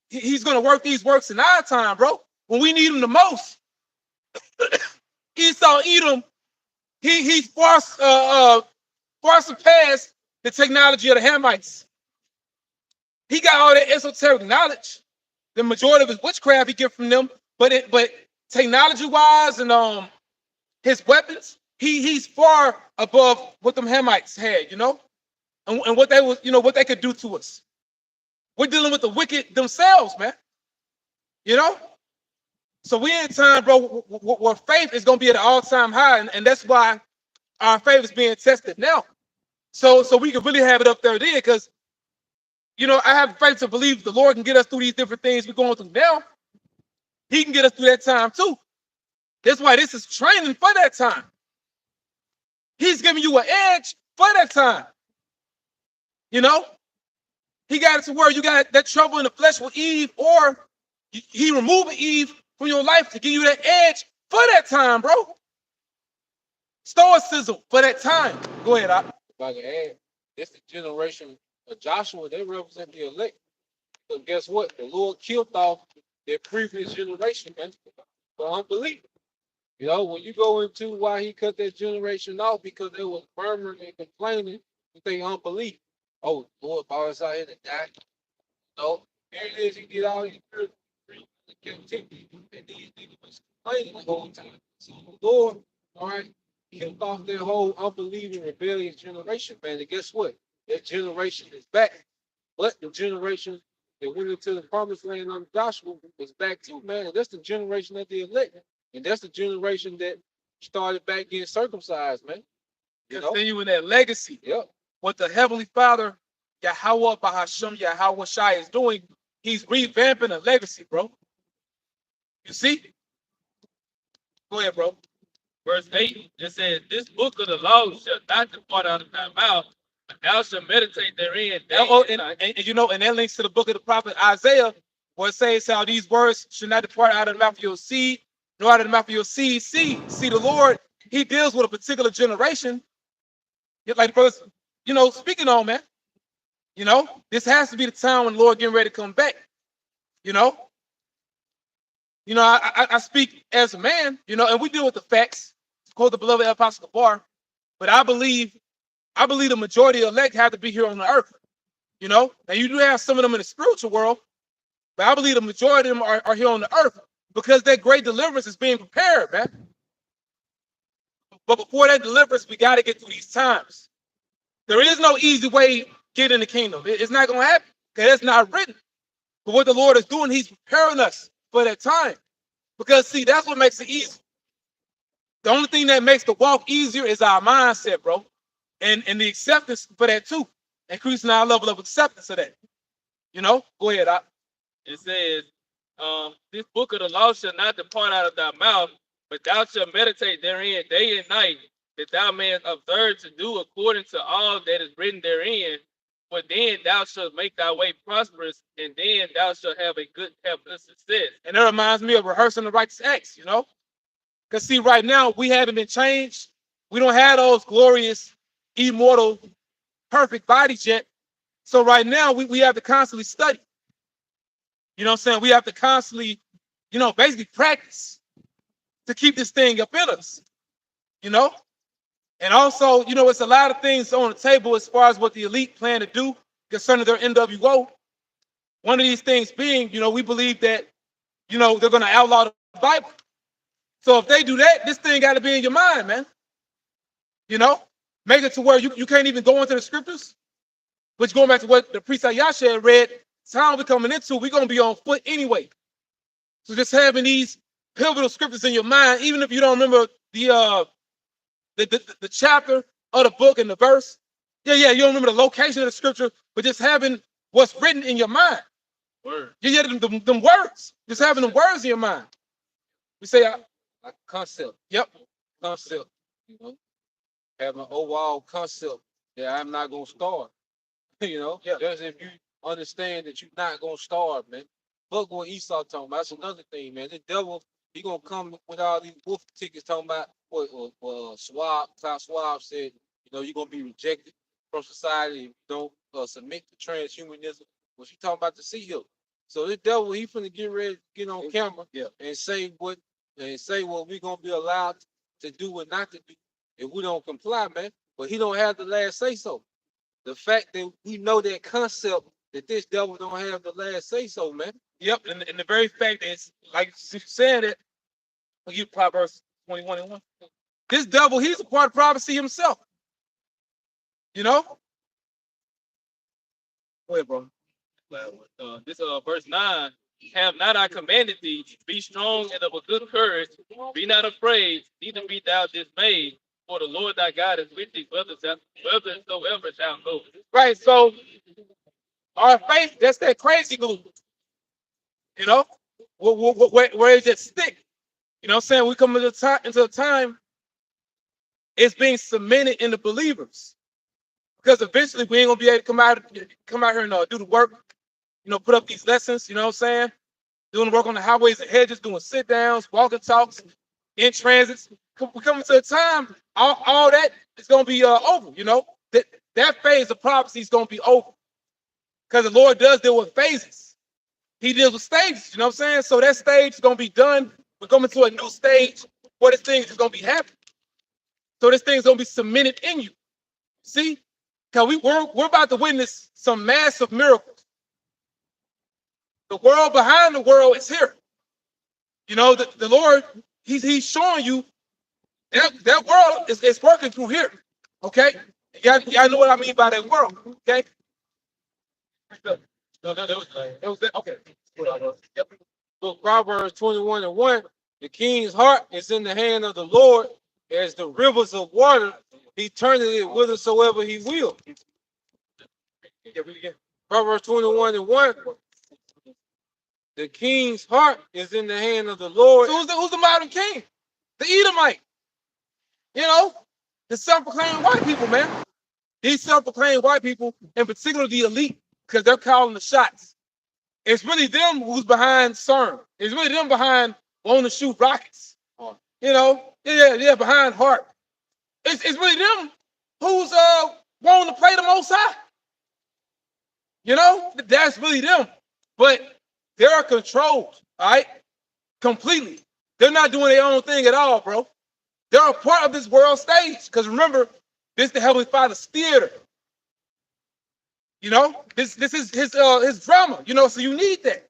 he's going to work these works in our time, bro, when we need him the most. Esau, Edom, he's far surpassed the technology of the Hamites. He got all that esoteric knowledge. The majority of his witchcraft he get from them, but technology-wise and his weapons, he's far above what them Hamites had, and what they was, what they could do to us. We're dealing with the wicked themselves, man. So we in time, bro, where faith is going to be at an all-time high, and that's why our faith is being tested now. So we can really have it up there because, I have faith to believe the Lord can get us through these different things we're going through now. He can get us through that time too. That's why this is training for that time. He's giving you an edge for that time. He got it to where you got that trouble in the flesh with Eve, or he removing Eve from your life to give you that edge for that time, bro. Stoicism for that time. Go ahead, Op. If I can add, this the generation of Joshua, they represent the elect. So guess what? The Lord killed off their previous generation, man, for unbelief. When you go into why he cut that generation off, because they were murmuring and complaining with their unbelief. Oh, Lord brought us out here to die. Here it is, he did all these captivity, and these niggas was complaining the whole time. So the Lord, all right, killed off their whole unbelieving, rebellious generation, man. And guess what? That generation is back. But the generation that went into the promised land under Joshua was back too, man. And that's the generation of the elect. And that's the generation that started back getting circumcised, man. Continuing that legacy. Yep. What the Heavenly Father, Yahweh Bahasham Yahweh Shai, is doing, he's revamping a legacy, bro. You see? Go ahead, bro. Verse 8, it says, this book of the law shall not depart out of thy mouth, but thou shalt meditate therein day and night. And that links to the book of the prophet Isaiah, where it says how these words should not depart out of the mouth of your seed, nor out of the mouth of your seed. See, the Lord, he deals with a particular generation. Like the brothers, speaking on, man. This has to be the time when the Lord getting ready to come back. I speak as a man, and we deal with the facts. Quote the beloved Apostle Gabar, but I believe the majority of the elect have to be here on the earth. Now you do have some of them in the spiritual world, but I believe the majority of them are here on the earth because that great deliverance is being prepared, man. But before that deliverance, we got to get through these times. There is no easy way to get in the kingdom. It's not going to happen because it's not written. But what the Lord is doing, he's preparing us for that time. Because, see, that's what makes it easy. The only thing that makes the walk easier is our mindset, bro. And the acceptance for that, too. Increasing our level of acceptance of that. Go ahead, Op. It says, this book of the law shall not depart out of thy mouth, but thou shalt meditate therein day and night, that thou mayest observe to do according to all that is written therein. For then thou shalt make thy way prosperous, and then thou shalt have good success. And that reminds me of rehearsing the righteous acts, Because, see, right now, we haven't been changed. We don't have those glorious, immortal, perfect bodies yet. So right now, we have to constantly study. You know what I'm saying? We have to constantly, basically practice to keep this thing up in us. And also, it's a lot of things on the table as far as what the elite plan to do concerning their NWO. One of these things being, we believe that, they're going to outlaw the Bible. So if they do that, this thing got to be in your mind, man. Make it to where you can't even go into the scriptures. Which going back to what the priest Ayasha had read, time we're coming into, we're going to be on foot anyway. So just having these pivotal scriptures in your mind, even if you don't remember the chapter of the book and the verse, you don't remember the location of the scripture, but just having what's written in your mind. Word. Them words, just having them words in your mind. We say, Like concept. yep. Concept. Have an overall concept that I'm not gonna starve. Yeah. Just if you understand that you're not gonna starve, man. Fuck what Esau talking about. That's another thing, man. The devil, he gonna come with all these wolf tickets talking about what Klaus Schwab said, you're gonna be rejected from society if you don't submit to transhumanism. What you talking about the CEO? So this devil, he finna get ready to get on camera and say what we gonna be allowed to do and not to do if we don't comply, man. But he don't have the last say so. The fact that we know that concept that this devil don't have the last say so, man. Yep. And the very fact that it's like you said it, I'll give Proverbs 21:1. This devil, he's a part of prophecy himself. Go ahead, bro. This verse 9. Have not I commanded thee, be strong and of a good courage, be not afraid, neither be thou dismayed, for the Lord thy God is with thee, whithersoever shall go. Right. So our faith, that's that crazy glue. Where it just stick. You know what I'm saying? We come into a time it's being cemented in the believers. Because eventually we ain't gonna be able to come out here and do the work, put up these lessons, you know what I'm saying? Doing the work on the highways and hedges, doing sit downs, walking talks, in transits. We're coming to a time, all that is gonna be over, That phase of prophecy is gonna be over. Because the Lord does deal with phases. He deals with stages, you know what I'm saying? So that stage is gonna be done. We're coming to a new stage where this thing is gonna be happening. So this thing's gonna be cemented in you. See? Because we're about to witness some massive miracles. The world behind the world is here. The Lord, He's showing you that world is working through here. Okay? Y'all know what I mean by that world. Okay? No, it was that. Okay. Yep. So Proverbs 21:1, the king's heart is in the hand of the Lord as the rivers of water. He turneth it whithersoever he will. Proverbs 21:1, the king's heart is in the hand of the Lord. So who's the modern king? The Edomite. The self-proclaimed white people, man. These self-proclaimed white people, in particular the elite, because they're calling the shots. It's really them who's behind CERN. It's really them behind wanting to shoot rockets. Behind HAARP. It's really them who's wanting to play the Most High. That's really them. But they're controlled, all right? Completely. They're not doing their own thing at all, bro. They're a part of this world stage. Because remember, this is the Heavenly Father's theater. This is his drama, so you need that.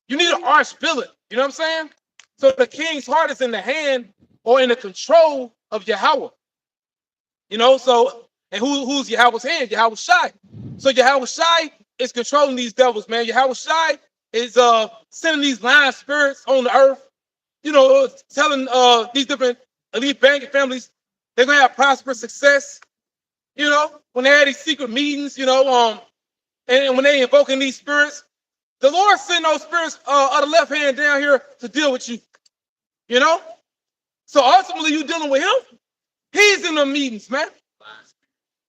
You need an arch villain, you know what I'm saying? So the king's heart is in the hand or in the control of Yahweh. And who's Yahweh's hand? Yahweh Shai. So Yahweh Shai is controlling these devils, man. Yahweh Shai is sending these lying spirits on the earth, telling these different elite banking families they're gonna have prosperous success. When they had these secret meetings, and when they invoking these spirits, the Lord sent those spirits of the left hand down here to deal with you. So ultimately you dealing with him. He's in the meetings, man.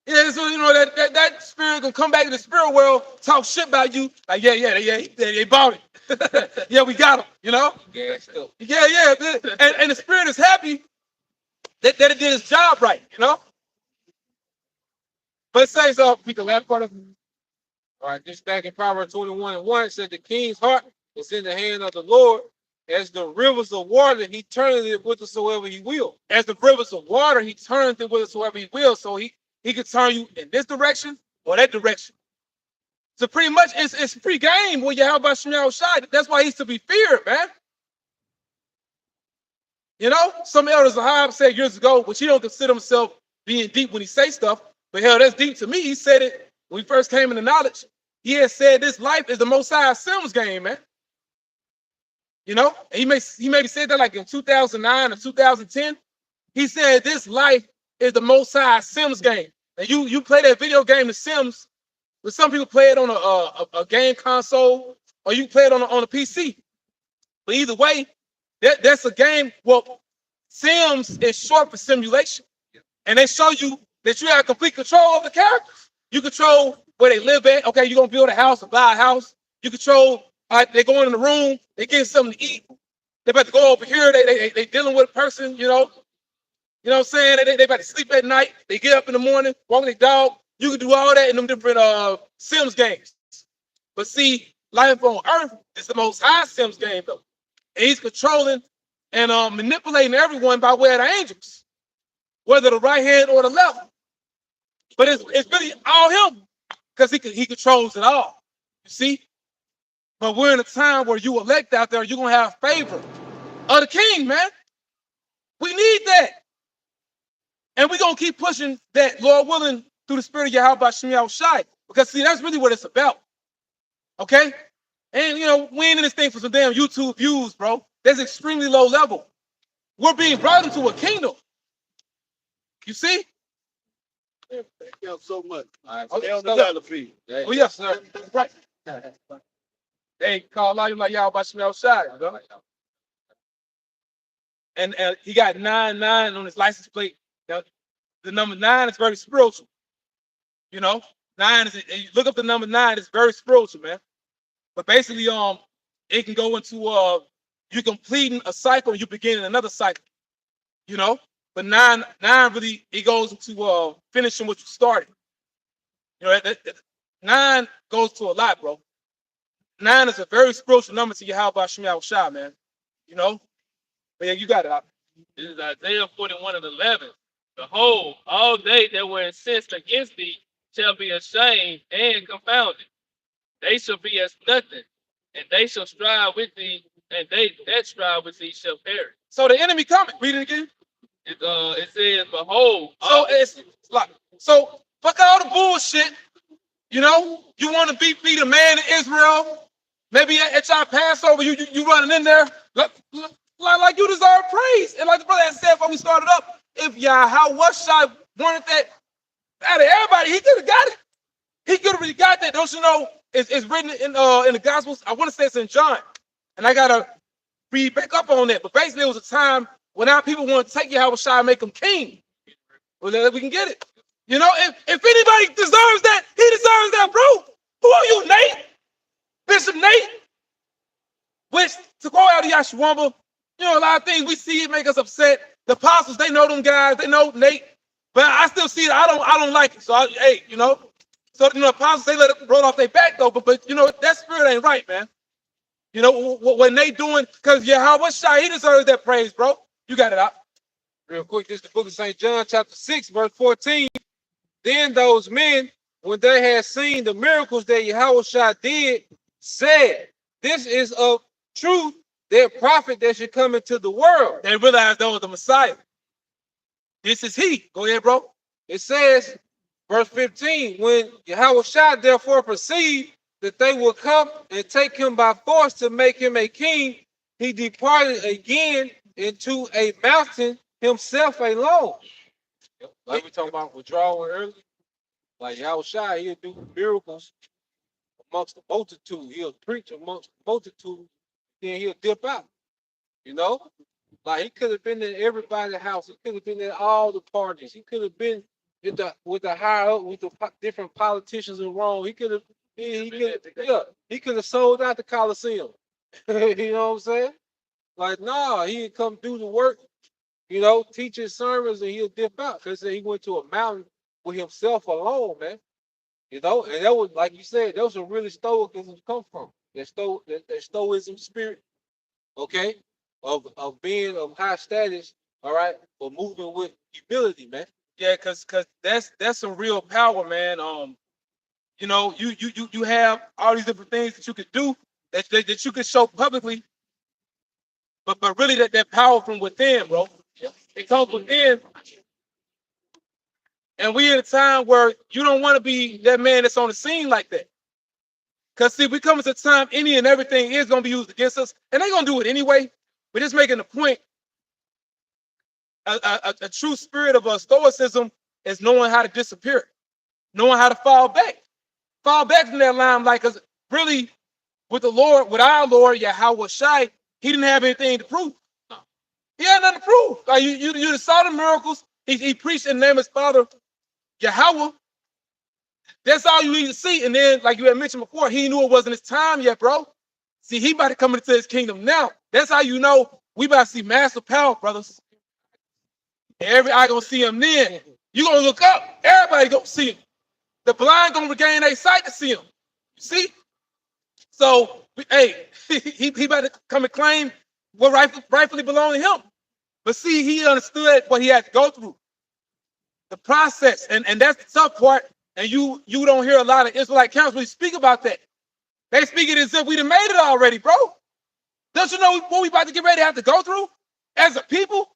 Yeah, so that spirit gonna come back in the spirit world, talk shit about you. Like, they bought it. Yeah, we got him, Yeah. And the spirit is happy that it did its job right, But it says, the last part of All right, this back in Proverbs 21:1 said the king's heart is in the hand of the Lord As the rivers of water, he turneth it whithersoever he will. As the rivers of water, he turneth it whithersoever he will. So he can turn you in this direction or that direction. So pretty much it's free game when you have about Shmuel Shai. That's why he's to be feared, man. You know, some elders Ahab said years ago, which he don't consider himself being deep when he say stuff, but hell, that's deep to me. He said it when he first came into knowledge. He had said this life is the Most High Sims game, man. You know, and he maybe said that like in 2009 or 2010. He said this life is the Most High Sims game. And you play that video game, The Sims, but some people play it on a game console or you play it on a PC. But either way, that's a game. Well, Sims is short for simulation. And they show you that you have complete control of the characters. You control where they live at. Okay, you're going to build a house or buy a house. You control, they go in the room, they get something to eat. They about to go over here, they dealing with a person, you know. You know what I'm saying? They about to sleep at night. They get up in the morning, walk their dog. You can do all that in them different Sims games. But see, life on Earth is the Most High Sims game, though. And he's controlling and manipulating everyone by way of the angels, whether the right hand or the left. But it's really all him because he controls it all. You see? But we're in a time where you elect out there, you're going to have favor of the king, man. We need that. And we're going to keep pushing that, Lord willing, through the spirit of Yahweh Shemiah Shai. Because, see, that's really what it's about. Okay? And, you know, we ain't in this thing for some damn YouTube views, bro. That's extremely low level. We're being brought into a kingdom. You see? Thank you so much. Okay, On the battlefield. Oh, yes, sir. Right. They call out you like Yahweh Shemiah Shai, bro. And he got 9-9 on his license plate. Now, the number 9 is very spiritual. You know, 9 is, you look up the number 9, it's very spiritual, man. But basically, it can go into you completing a cycle, you beginning another cycle. You know, but 9 really it goes into finishing what you started. You know, 9 goes to a lot, bro. 9 is a very spiritual number to Yahweh Shemiah Shai, man. You know, but yeah, you got it. This is Isaiah 41:11. Behold, all they that were incensed against thee shall be ashamed and confounded. They shall be as nothing, and they shall strive with thee, and they that strive with thee shall perish. So the enemy coming. Read it again. It says, behold. So it's like, so fuck all the bullshit. You know, you want to beat the man in Israel. Maybe at your Passover, you running in there like you deserve praise. And like the brother had said before we started up, if Yahweh Shai wanted that out of everybody, he could have got it. He could have really got that. Don't you know? It's written in the Gospels. I want to say it's in John, and I gotta read back up on that. But basically, it was a time when our people want to take Yahweh Shai and make him king. Well, we can get it. You know, if anybody deserves that, he deserves that, bro. Who are you, Nate? Bishop Nate? Which, to quote out of Yahshua, you know, a lot of things we see it make us upset. The apostles, they know them guys, they know Nate, but I still see it. I don't like it. So, hey, you know, so you know, apostles, they let it roll off their back though. But you know, that spirit ain't right, man. You know what Nate doing? Because Yahweh Shai, he deserves that praise, bro. You got it out. Real quick, this is the book of St. John, chapter 6, verse 14. Then those men, when they had seen the miracles that Yahweh Shai did, said, this is of truth, that prophet that should come into the world. They realized that was the Messiah. This is he. Go ahead, bro. It says, verse 15, when Yahweh Shai therefore perceived that they would come and take him by force to make him a king, he departed again into a mountain himself alone. Like we talking about withdrawal earlier. Like Yahweh Shai, he'll do miracles amongst the multitude. He'll preach amongst the multitude. Then he'll dip out. You know? Like he could have been in everybody's house. He could have been at all the parties. He could have been with the higher up, with the different politicians in Rome. He could have sold out the Colosseum. You know what I'm saying? Like, nah, he'd come do the work, you know, teach his sermons, and he'll dip out. Because he went to a mountain with himself alone, man. You know, and that was, like you said, that was a really stoicism come from. That stoicism spirit. okay, of being of high status, all right, but moving with humility, man. Yeah, cause that's some real power, man. You know, you have all these different things that you could do that you could show publicly, but really that power from within, bro. It comes within, and we in a time where you don't want to be that man that's on the scene like that. Cause see, we come at a time any and everything is gonna be used against us, and they're gonna do it anyway. We're just making the point. A true spirit of stoicism is knowing how to disappear, knowing how to fall back from that limelight. Because really, with the Lord, with our Lord Yahweh Shai, he didn't have anything to prove. He had nothing to prove. Like you saw the miracles. He preached in the name of his Father Yahweh. That's all you need to see. And then, like you had mentioned before, he knew it wasn't his time yet, bro. See, he about to come into his kingdom now. That's how you know we about to see massive power, brothers. Every eye gonna see him then. You gonna look up, everybody gonna see him. The blind gonna regain their sight to see him. You see? So, hey, he about to come and claim what rightfully belongs to him. But see, he understood what he had to go through. The process, and that's the tough part. And you don't hear a lot of Israelite councils really speak about that. They speak it as if we done made it already, bro. Don't you know what we about to get ready to have to go through as a people?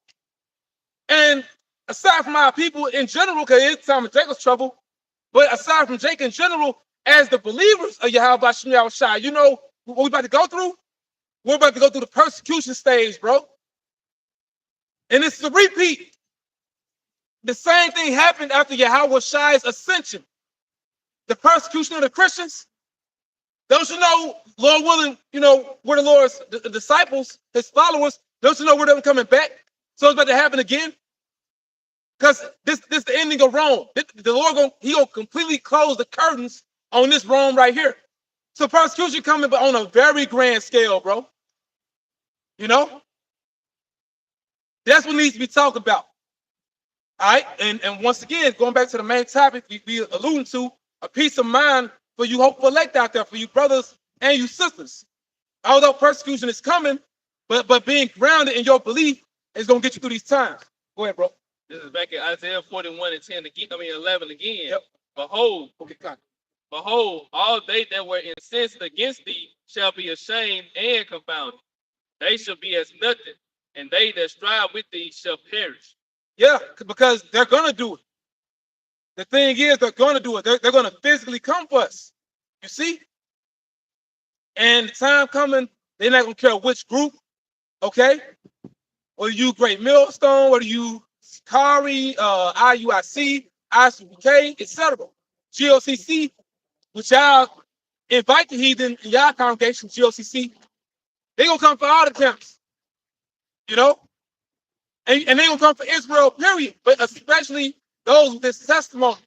And aside from our people in general, because it's time of Jacob's trouble, but aside from Jacob in general, as the believers of Yahweh Shem Yahweh Shai, you know what we about to go through? We're about to go through the persecution stage, bro. And it's a repeat. The same thing happened after Yahweh Shai's ascension. The persecution of the Christians. Don't you know, Lord willing, you know, we're the Lord's the disciples, his followers. Don't you know we're them coming back? So it's about to happen again. Because this the ending of Rome. The Lord gonna completely close the curtains on this Rome right here. So persecution coming, but on a very grand scale, bro. You know? That's what needs to be talked about. All right, and once again, going back to the main topic we alluding to, a peace of mind for you hopeful elect out there, for you brothers and you sisters. Although persecution is coming, but being grounded in your belief is going to get you through these times. Go ahead, bro. This is back in Isaiah 41 and 10 again. 11 again. Yep. Behold, Okay, got it. behold, all they that were incensed against thee shall be ashamed and confounded. They shall be as nothing, and they that strive with thee shall perish. Yeah, because they're going to do it. The thing is, they're going to do it. They're going to physically come for us. You see? And the time coming, they're not going to care which group, okay? Whether you Great Millstone, whether you Sakari, IUIC, ICK, etc. GOCC, which y'all invite the heathen in y'all congregation, GOCC, they're going to come for all the camps, you know? And they're going to come for Israel, period. But especially those with this testimony,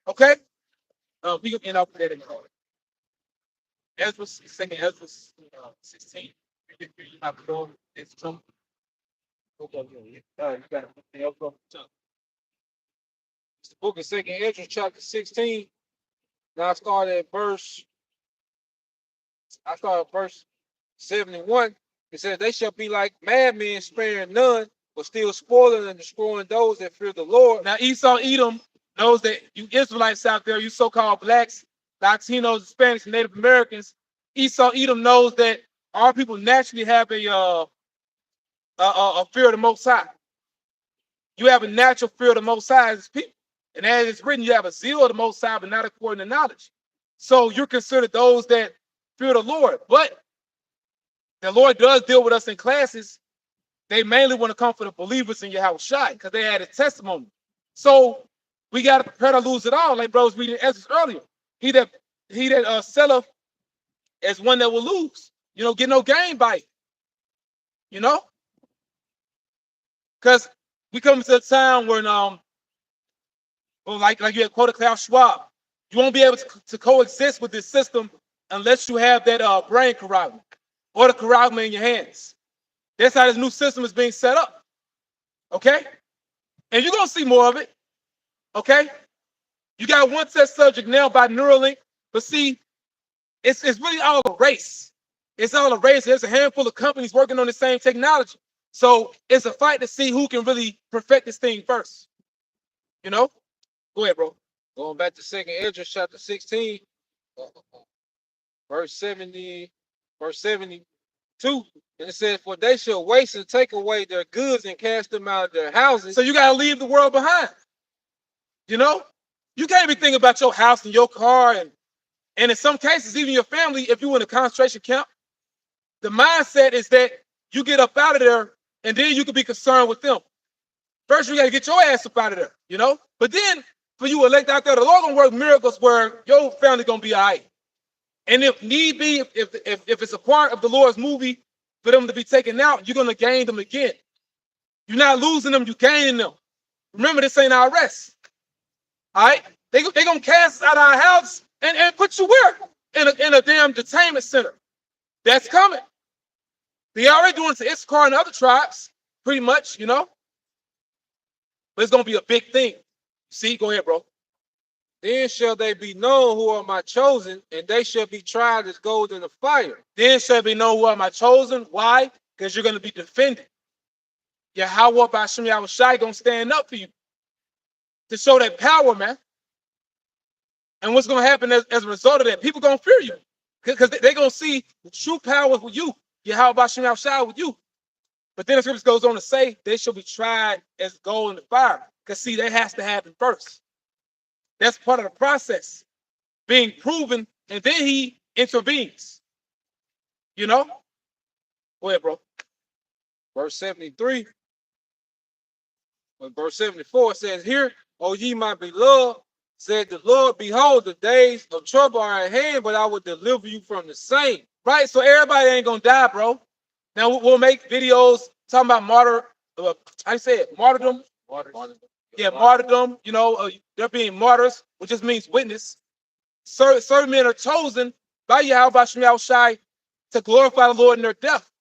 okay? We can end up with that in the order. Ezra, second Ezra 16. You have to go. It's Trump. You got it. It's the book of 2nd Ezra, chapter 16. Now I start at verse 71. It says, they shall be like madmen, sparing none, but still spoiling and destroying those that fear the Lord. Now Esau Edom knows that you Israelites out there, you so-called blacks, Latinos, Hispanics, and Native Americans, Esau Edom knows that our people naturally have a fear of the Most High. You have a natural fear of the Most High as people. And as it's written, you have a zeal of the Most High, but not according to knowledge. So you're considered those that fear the Lord. But the Lord does deal with us in classes. They mainly want to come for the believers in Yahweh Shai because they had a testimony. So we got to prepare to lose it all, like bro was reading Ezra earlier. He that selleth as one that will lose. You know, get no gain by it. You know? Because we come to a time when like you had quoted Klaus Schwab, you won't be able to coexist with this system unless you have that brain corrallment or the corrallment in your hands. That's how this new system is being set up. Okay? And you're going to see more of it. Okay? You got one test subject now by Neuralink, but see, it's really all a race. It's all a race. There's a handful of companies working on the same technology. So it's a fight to see who can really perfect this thing first. You know? Go ahead, bro. Going back to 2nd Esdras chapter 16, verse 70, verse 72. And it says, for they shall waste and take away their goods and cast them out of their houses. So you got to leave the world behind. You know? You can't be thinking about your house and your car and in some cases, even your family, if you're in a concentration camp, the mindset is that you get up out of there and then you can be concerned with them. First, you got to get your ass up out of there, you know? But then, for you elect out there, the Lord gonna work miracles where your family gonna be all right. And if need be, if it's a part of the Lord's movie for them to be taken out, you're gonna gain them again. You're not losing them, you're gaining them. Remember, this ain't our rest. All right? They gonna cast us out of our house and put you where? In a damn detainment center. That's coming. They already doing it to Issachar and other tribes, pretty much, you know? But it's gonna be a big thing. See, go ahead, bro. Then shall they be known who are my chosen, and they shall be tried as gold in the fire. Then shall be known who are my chosen. Why? Because you're going to be defended. Yahweh by Shem Yahushai going to stand up for you to show that power, man. And what's going to happen as a result of that? People going to fear you because they're going to see the true power with you. Yahweh by Shem Yahushai with you. But then the scripture goes on to say they shall be tried as gold in the fire. Because see, that has to happen first. That's part of the process, being proven, and then he intervenes. You know? Go ahead, bro. Verse 73. But verse 74 says, here, O ye my beloved, said the Lord, behold, the days of trouble are at hand, but I will deliver you from the same. Right, so everybody ain't going to die, bro. Now, we'll make videos talking about martyrdom. Yeah, martyrdom, you know, they're being martyrs, which just means witness. Certain men are chosen by Yahweh Bashem Yahushai to glorify the Lord in their death.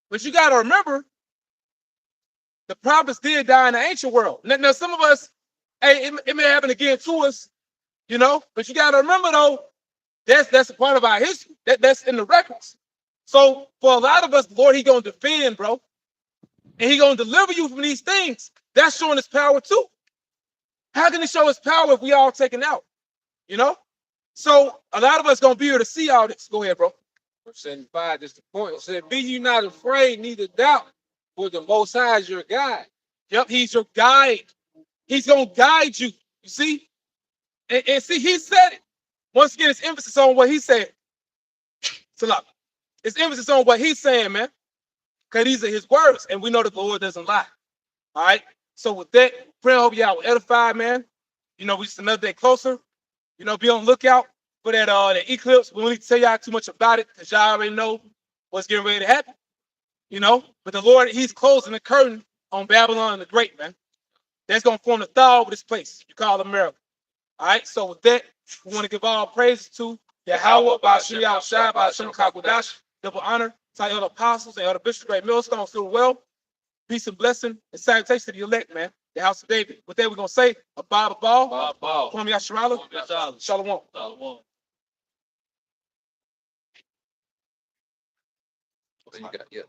But you got to remember, the prophets did die in the ancient world. Now some of us, hey, it may happen again to us, you know, but you got to remember, though, that's a part of our history. That's in the records. So for a lot of us, the Lord, he going to defend, bro. And he going to deliver you from these things. That's showing his power too. How can he show his power if we all taken out? You know? So a lot of us gonna be here to see all this. Go ahead, bro. Verse 75 is the point. It said, be you not afraid, neither doubt, for the Most High is your guide. Yep, he's your guide. He's gonna guide you. You see? And see, he said it. Once again, it's emphasis on what he said. Salah. It's emphasis on what he's saying, man. Because these are his words, and we know that the Lord doesn't lie. All right? So with that, pray, I hope y'all were edified, man. You know, we just another day closer. You know, be on the lookout for that eclipse. We don't need to tell y'all too much about it because y'all already know what's getting ready to happen. You know, but the Lord, he's closing the curtain on Babylon the Great, man. That's going to form the thaw over this place you call America. All right? So with that, we want to give all praise to Yahweh, Ba'ashem Yahushai, Ba'ashem Kakodash, double honor to all the apostles and all the bishops, great millstones, still well. Peace and blessing and salutation to the elect, man. The house of David. With that, we're going to say, Abba Baal, Kwam Yasharala, Shalom. What you got? Yeah.